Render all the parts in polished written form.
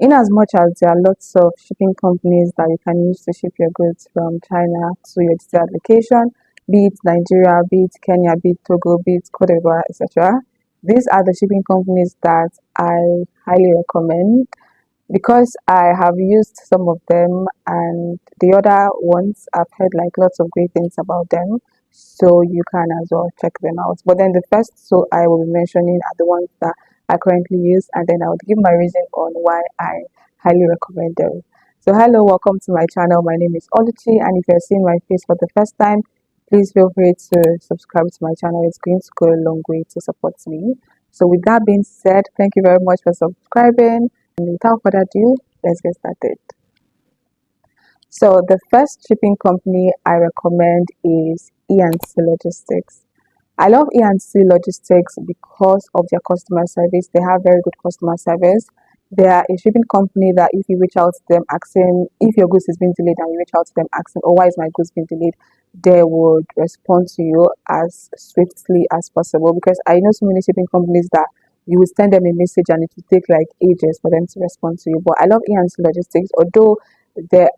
In as much as there are lots of shipping companies that you can use to ship your goods from China to your desired location, be it Nigeria, be it Kenya, be it Togo, be it Cote d'Ivoire, etc. These are the shipping companies that I highly recommend because I have used some of them, and the other ones I've heard like lots of great things about them. So you can as well check them out. But then the first so I will be mentioning are the ones that I currently use, and then I would give my reason on why I highly recommend them. So hello, welcome to my channel. My name is Oluchi, and if you're seeing my face for the first time, please feel free to subscribe to my channel. It's going to go a long way to support me. So with that being said, thank you very much for subscribing. And without further ado, let's get started. So the first shipping company I recommend is Enc Logistics. I love Enc Logistics because of their customer service. They have very good customer service. They are a shipping company that if you reach out to them asking if your goods is being delayed and you reach out to them asking, oh, why is my goods being delayed, they would respond to you as swiftly as possible. Because I know so many shipping companies that you will send them a message and it will take like ages for them to respond to you. But I love Enc Logistics, although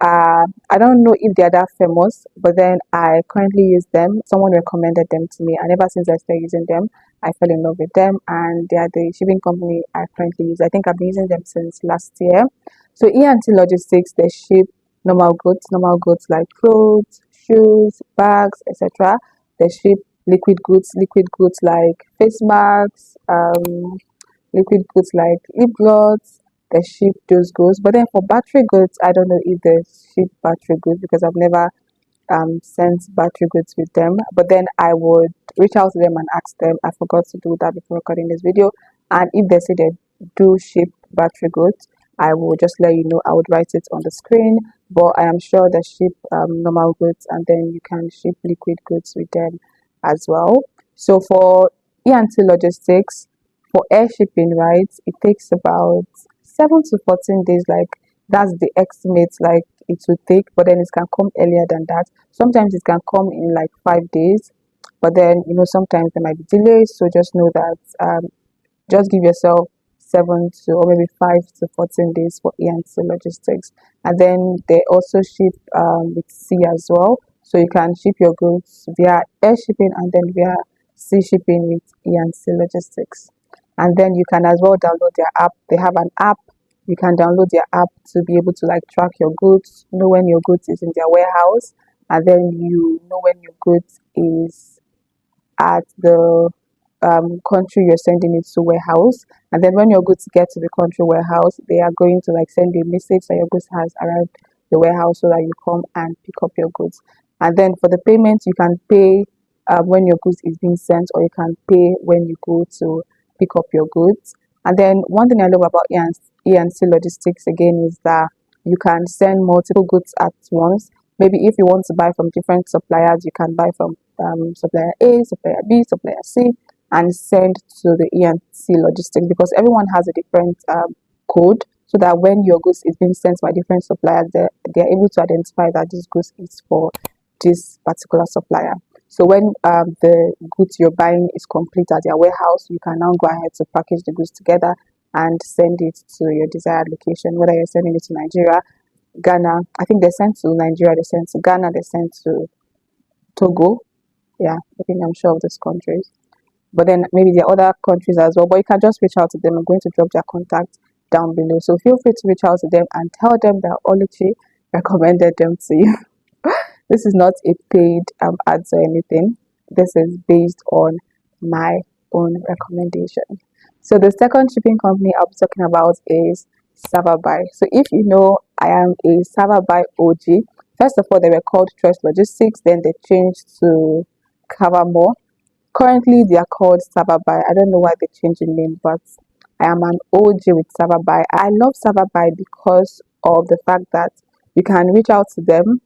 I don't know if they're that famous, but then I currently use them. Someone recommended them to me, and ever since I started using them, I fell in love with them, and they are the shipping company I currently use. I think I've been using them since last year. So Enc Logistics, they ship normal goods like clothes, shoes, bags, etc. They ship liquid goods like face masks, liquid goods like lip gloss. They ship those goods. But then for battery goods, I don't know if they ship battery goods because I've never sent battery goods with them. But then I would reach out to them and ask them. I forgot to do that before recording this video. And if they say they do ship battery goods, I will just let you know. I would write it on the screen. But I am sure they ship normal goods, and then you can ship liquid goods with them as well. So for Enc Logistics, for air shipping, right, it takes about 7 to 14 days. Like that's the estimate like it will take, but then it can come earlier than that. Sometimes it can come in like 5 days, but then sometimes there might be delays. So just know that just give yourself 7 to or maybe 5 to 14 days for Enc Logistics. And then they also ship with sea as well. So you can ship your goods via air shipping and then via sea shipping with Enc Logistics. And then you can as well download their app. They have an app. You can download their app to be able to like track your goods, know when your goods is in their warehouse, and then you know when your goods is at the country you're sending it to warehouse. And then when your goods get to the country warehouse, they are going to like send you a message that your goods has arrived the warehouse so that you come and pick up your goods. And then for the payment, you can pay when your goods is being sent, or you can pay when you go to pick up your goods. And then one thing I love about Enc Logistics again is that you can send multiple goods at once. Maybe if you want to buy from different suppliers, you can buy from supplier A, supplier B, supplier C, and send to the Enc Logistics, because everyone has a different code, so that when your goods is being sent by different suppliers, they're able to identify that this goods is for this particular supplier. So when the goods you're buying is complete at their warehouse, you can now go ahead to package the goods together and send it to your desired location, whether you're sending it to Nigeria, Ghana. I think they sent to Nigeria, they sent to Ghana, they sent to Togo. Yeah, I think I'm sure of those countries. But then maybe there are other countries as well. But you can just reach out to them. I'm going to drop their contact down below. So feel free to reach out to them and tell them that Oluchi recommended them to you. This is not a paid ads or anything. This is based on my own recommendation. So the second shipping company I'll be talking about is Savabuy. So if you know, I am a Savabuy OG. First of all, they were called Trust Logistics. Then they changed to Covermore. Currently, they are called Savabuy. I don't know why they changed the name, but I am an OG with Savabuy. I love Savabuy because of the fact that you can reach out to them,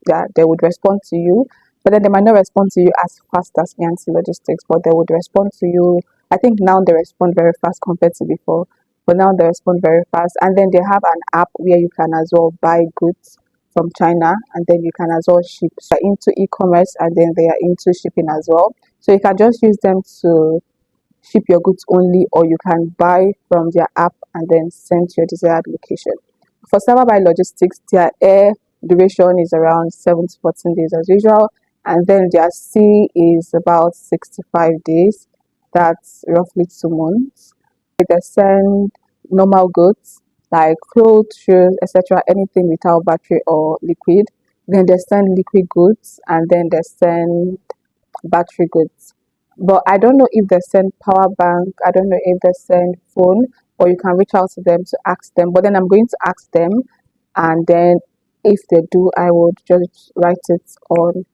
that they would respond to you, but then they might not respond to you as fast as Enc Logistics, but they would respond to you. I think now they respond very fast compared to before, but now they respond very fast. And then they have an app where you can as well buy goods from China, and then you can as well ship. So they're into e-commerce, and then they are into shipping as well. So you can just use them to ship your goods only, or you can buy from their app and then send to your desired location. For Savabuy Logistics, their air duration is around 7 to 14 days as usual, and then their sea is about 65 days. That's roughly 2 months. They send normal goods like clothes, shoes, etc., anything without battery or liquid. Then they send liquid goods, and then they send battery goods. But I don't know if they send power bank, I don't know if they send phone, or you can reach out to them to ask them. But then I'm going to ask them, and then if they do, I would just write it on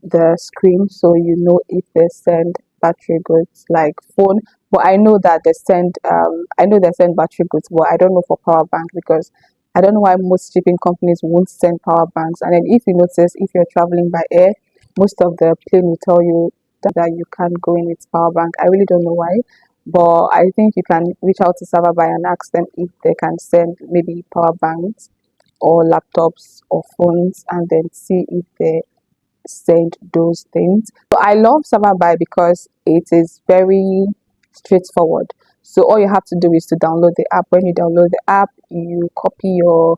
the screen so you know if they send battery goods like phone. But I know they send battery goods, but I don't know for power bank, because I don't know why most shipping companies won't send power banks. And then if you notice, if you're traveling by air, most of the plane will tell you that you can't go in with power bank. I really don't know why, but I think you can reach out to Savabuy and ask them if they can send maybe power banks or laptops or phones, and then see if they send those things. So I love Savabuy because it is very straightforward. So all you have to do is to download the app. When you download the app, you copy your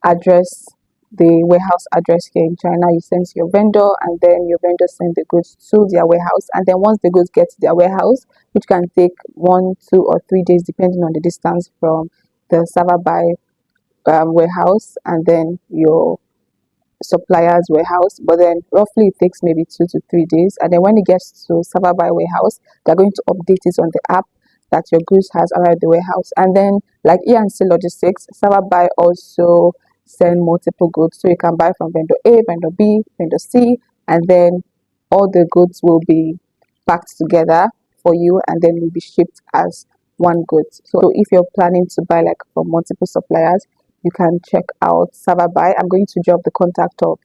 address, the warehouse address here in China, you send to your vendor, and then your vendor sends the goods to their warehouse. And then once the goods get to their warehouse, which can take 1, 2, or 3 days depending on the distance from the Savabuy warehouse and then your supplier's warehouse, but then roughly it takes maybe 2 to 3 days. And then when it gets to Savabuy warehouse, they're going to update it on the app that your goods has arrived at the warehouse. And then like Enc Logistics, Savabuy also send multiple goods, so you can buy from vendor A, vendor B, vendor C, and then all the goods will be packed together for you and then will be shipped as one good. So if you're planning to buy like from multiple suppliers, you can check out Savabuy. I'm going to drop the contact of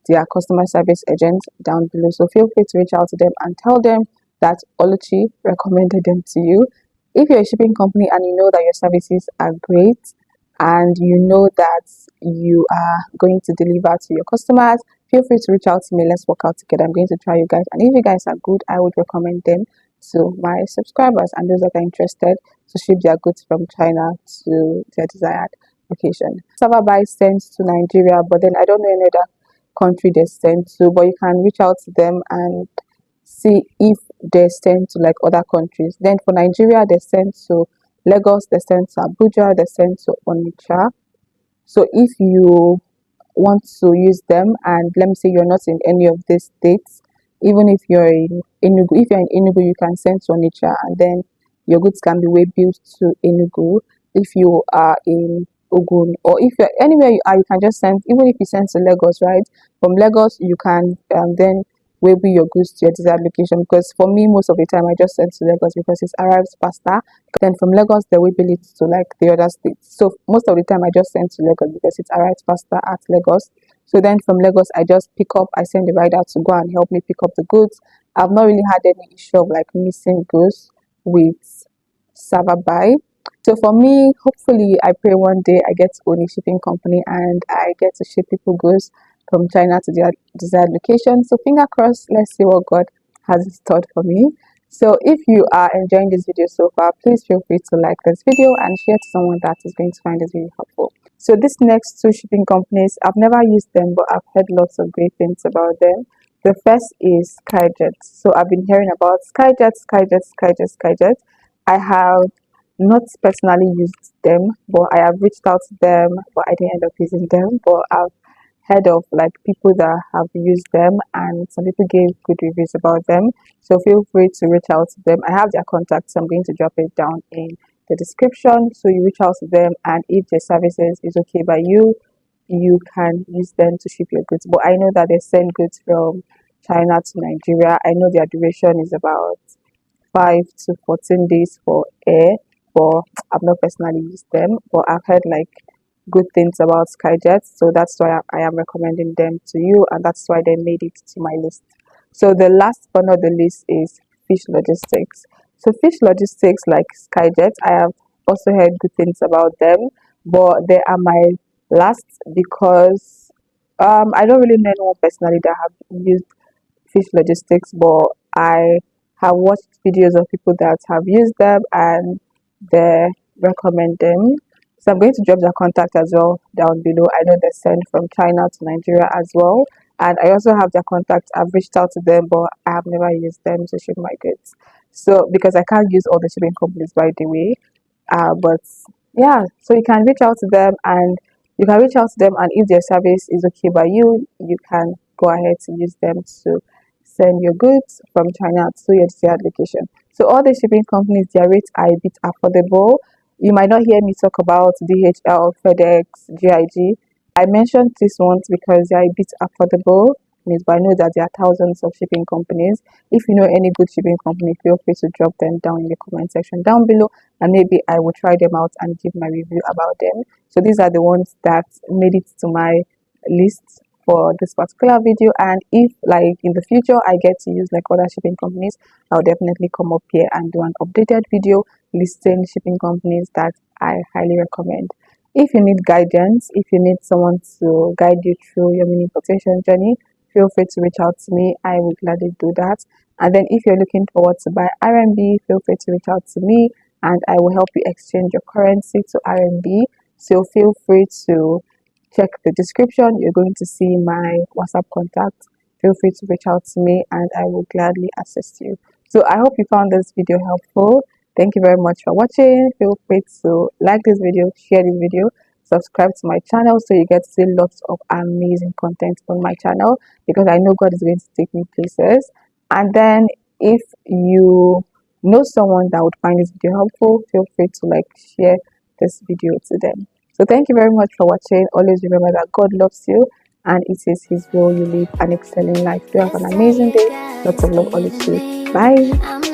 their customer service agent down below. So feel free to reach out to them and tell them that Oluchi recommended them to you. If you're a shipping company and you know that your services are great and you know that you are going to deliver to your customers, feel free to reach out to me. Let's work out together. I'm going to try you guys. And if you guys are good, I would recommend them to my subscribers and those that are interested to ship their goods from China to their desired location. Savabuy sends to Nigeria, but then I don't know any other country they send to, but you can reach out to them and see if they send to like other countries. Then for Nigeria, they send to Lagos, they send to Abuja, they send to Onitsha. So if you want to use them, and let me say you're not in any of these states, even if you're in Enugu, you can send to Onitsha, and then your goods can be way built to Enugu. If you are in Ogun, or if you're anywhere you are, you can just send. Even if you send to Lagos, right? From Lagos, you can then waybill your goods to your desired location. Because for me, most of the time, I just send to Lagos because it arrives faster. Then from Lagos, they waybill it to like the other states. So most of the time, I just send to Lagos because it arrives faster at Lagos. So then from Lagos, I just I send the rider to go and help me pick up the goods. I've not really had any issue of like missing goods with Savabuy. So for me, hopefully, I pray one day I get to own a shipping company and I get to ship people goods from China to their desired location. So finger crossed, let's see what God has in store for me. So if you are enjoying this video so far, please feel free to like this video and share to someone that is going to find this video helpful. So these next two shipping companies, I've never used them, but I've heard lots of great things about them. The first is Skyjet. So I've been hearing about Skyjet. I have not personally used them, but I have reached out to them, but I didn't end up using them. But I've heard of like people that have used them, and some people gave good reviews about them. So feel free to reach out to them. I have their contact, so I'm going to drop it down in the description. So you reach out to them, and if their services is okay by you, you can use them to ship your goods. But I know that they send goods from China to Nigeria. I know their duration is about 5 to 14 days for air, but I've not personally used them. But I've heard like good things about Skyjet, so that's why I am recommending them to you, and that's why they made it to my list. So the last but not the least is Fish Logistics. So Fish Logistics, like Skyjet, I have also heard good things about them, but they are my last because I don't really know anyone personally that have used Fish Logistics, but I have watched videos of people that have used them and they recommend them. So I'm going to drop their contact as well down below. I know they send from China to Nigeria as well. And I also have their contact. I've reached out to them, but I have never used them to ship my goods. So because I can't use all the shipping companies, by the way. But yeah, so you can reach out to them, and if their service is okay by you, you can go ahead to use them to send your goods from China to your desired location. So all the shipping companies, their rates are a bit affordable. You might not hear me talk about DHL, FedEx, GIG. I mentioned these ones because they are a bit affordable. But I know that there are thousands of shipping companies. If you know any good shipping company, feel free to drop them down in the comment section down below, and maybe I will try them out and give my review about them. So these are the ones that made it to my list for this particular video. And if like in the future I get to use like other shipping companies, I'll definitely come up here and do an updated video listing shipping companies that I highly recommend. If you need guidance, if you need someone to guide you through your mini importation journey, feel free to reach out to me. I will gladly do that. And then if you're looking forward to buy RMB, feel free to reach out to me and I will help you exchange your currency to RMB. So feel free to check the description. You're going to see my WhatsApp contact. Feel free to reach out to me and I will gladly assist you. So I hope you found this video helpful. Thank you very much for watching. Feel free to like this video, share this video, subscribe to my channel so you get to see lots of amazing content on my channel, because I know God is going to take me places. And then if you know someone that would find this video helpful, feel free to like share this video to them. So thank you very much for watching. Always remember that God loves you and it is His will you live an excelling life. Do have an amazing day. Lots of love always to you. Bye.